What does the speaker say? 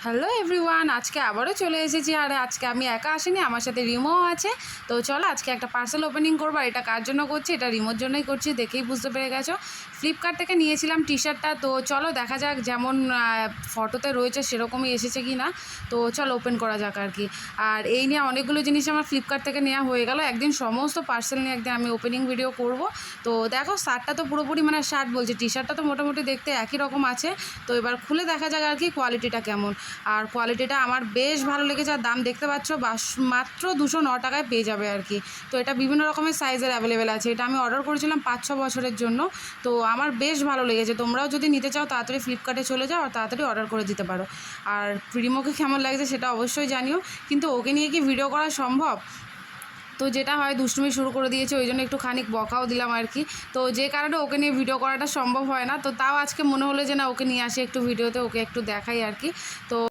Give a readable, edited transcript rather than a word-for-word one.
Hello everyone, আজকে আবারও চলে এসেছি। আর আজকে আমি একা আসিনি, আমার সাথে রিমোও আছে। তো চলো আজকে একটা পার্সেল ওপেনিং করবো। আর এটা কার জন্য করছি, এটা রিমোর জন্যই করছি, দেখেই বুঝতে পেরে গেছো। ফ্লিপকার্ট থেকে নিয়েছিলাম টি শার্টটা। তো চলো দেখা যাক যেমন ফটোতে রয়েছে সেরকমই এসেছে কি না। তো চলো ওপেন করা যাক আর কি। আর এই নিয়ে অনেকগুলো জিনিস আমার ফ্লিপকার্ট থেকে নেওয়া হয়ে গেল। একদিন সমস্ত পার্সেল নিয়ে একদিন আমি ওপেনিং ভিডিও করব। তো দেখো শার্টটা তো পুরোপুরি মানে শার্ট বলছি, টি শার্টটা তো মোটামুটি দেখতে একই রকম আছে। তো এবার খুলে দেখা যাক আর কি কোয়ালিটিটা কেমন। আর কোয়ালিটিটা আমার বেশ ভালো লেগেছে। আর দাম দেখতে পাচ্ছ মাত্র 209 টাকায় পেয়ে যাবে আর কি। তো এটা বিভিন্ন রকমের সাইজের অ্যাভেলেবেল আছে। এটা আমি অর্ডার করেছিলাম 5-6 বছরের জন্য। তো আমার বেশ ভালো লেগেছে। তোমরাও যদি নিতে চাও তাড়াতাড়ি ফ্লিপকার্টে চলে যাও আর তাড়াতাড়ি অর্ডার করে দিতে পারো। আর প্রিমোকে কেমন লাগছে সেটা অবশ্যই জানিও, কিন্তু ওকে নিয়ে কি ভিডিও করা সম্ভব? তো যেটা হয় দুষ্টুমি শুরু করে দিয়েছে, ওই জন্য একটু খানিক বকাও দিলাম আর কি। তো যে কারণে ওকে নিয়ে ভিডিও করাটা সম্ভব হয় না। তো তাও আজকে মনে হলো যে না, ওকে নিয়ে আসি একটু ভিডিওতে, ওকে একটু দেখাই আর কি। তো